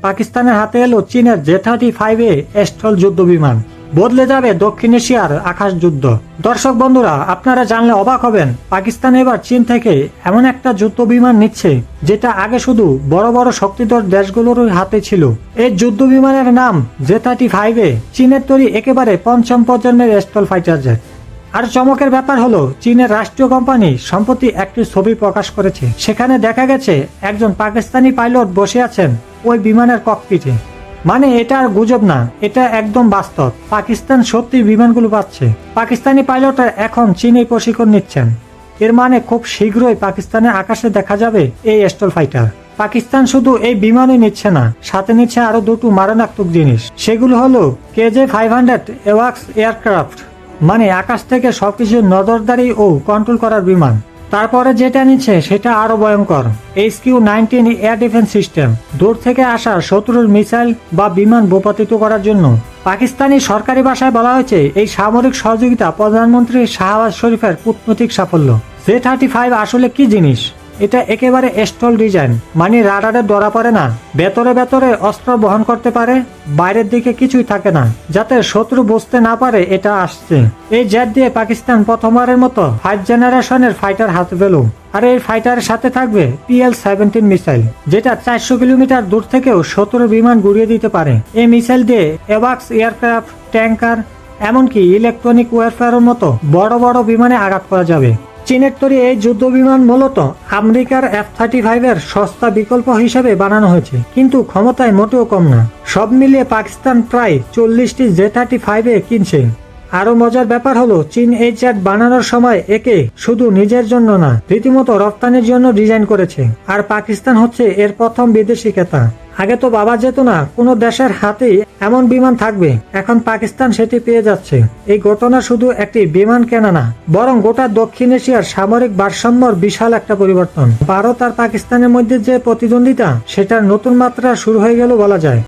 পাকিস্তানের হাতে এলো চীনের J-35A স্টল যুদ্ধ বিমান। বদলে যাবে দক্ষিণ এশিয়ার আকাশ যুদ্ধ। দর্শক বন্ধুরা, আপনারা জানলে অবাক হবেন, পাকিস্তান এবার চীন থেকে এমন একটা যুদ্ধ বিমান নিচ্ছে যেটা আগে শুধু বড় বড় শক্তিধর দেশগুলোর হাতে ছিল। এই যুদ্ধ বিমানের নাম J-35A, চীনের তৈরি একেবারে পঞ্চম প্রজন্মের স্টল ফাইটার জেট। আর চমকের ব্যাপার হলো, চীনের রাষ্ট্রীয় কোম্পানি সম্প্রতি একটি ছবি প্রকাশ করেছে। সেখানে দেখা গেছে একজন পাকিস্তানি পাইলট বসে আছেন ওই বিমানের ককপিটে। মানে এটা আর গুজব না, এটা একদম বাস্তব। পাকিস্তান সত্যি বিমানগুলো পাচ্ছে। পাকিস্তানি পাইলটরা এখন চীনে প্রশিক্ষণ নিচ্ছেন। এর মানে খুব শীঘ্রই পাকিস্তানের আকাশে দেখা যাবে এই স্টল ফাইটার। পাকিস্তান শুধু এই বিমানই নিচ্ছে না, সাথে নিচ্ছে আরো দুটো মারণাত্মক জিনিস। সেগুলো হলো KJ-500 এওয়াক্স এয়ারক্রাফট, মানে আকাশ থেকে সবকিছু নজরদারি ও কন্ট্রোল করার বিমান। তারপরে যেটা নিচ্ছে সেটা আরো ভয়ঙ্কর, HQ-19 এয়ার ডিফেন্স সিস্টেম, দূর থেকে আসা শত্রুর মিসাইল বা বিমান ভূপাতিত করার জন্য। পাকিস্তানি সরকারি ভাষায় বলা হয়েছে এই সামরিক সহযোগিতা প্রধানমন্ত্রী শাহবাজ শরীফের কূটনৈতিক সাফল্য। J-35 আসলে কি জিনিস? এটা একেবারে স্টল ডিজাইন, মানে রাডারে ধরা পড়ে না, ভেতরে ভেতরে অস্ত্র বহন করতে পারে, বাইরের দিকে কিছুই থাকে না, যাতে শত্রু বুঝতে না পারে এটা আসছে। এই জেট দিয়ে পাকিস্তান প্রথমবারের মতো 5 জেনারেশনের ফাইটার হাতে পেল। আর এই ফাইটারের সাথে থাকবে PL-17 মিসাইল, যেটা 400 কিলোমিটার দূর থেকেও শত্রু বিমান গুড়িয়ে দিতে পারে। এই মিসাইল দিয়ে এওয়াক্স এয়ারক্রাফট, ট্যাঙ্কার, এমনকি ইলেকট্রনিক ওয়ারফেয়ারের মতো বড় বড় বিমানে আঘাত করা যাবে। চীনের তৈরি এই যুদ্ধ বিমান মূলত আমেরিকার F-35 এর সস্তা বিকল্প হিসেবে বানানো হয়েছে, কিন্তু ক্ষমতায় মোটেও কম না। সব মিলিয়ে পাকিস্তান প্রায় 40টি J-35A কিনছে। আরো মজার ব্যাপার হলো, চীন এই জেট বানানোর সময় একে শুধু নিজের জন্য না, রীতিমতো রপ্তানির জন্য ডিজাইন করেছে। আর পাকিস্তান হচ্ছে এর প্রথম বিদেশি ক্রেতা। আগে তো ভাবা যেত না কোনো দেশের হাতেই এমন বিমান থাকবে, এখন পাকিস্তান সেটি পেয়ে যাচ্ছে। এই ঘটনা শুধু একটি বিমান কেনা না, বরং গোটা দক্ষিণ এশিয়ার সামরিক ভারসাম্যর বিশাল একটা পরিবর্তন। ভারত আর পাকিস্তানের মধ্যে যে প্রতিদ্বন্দ্বিতা, সেটার নতুন মাত্রা শুরু হয়ে গেল বলা যায়।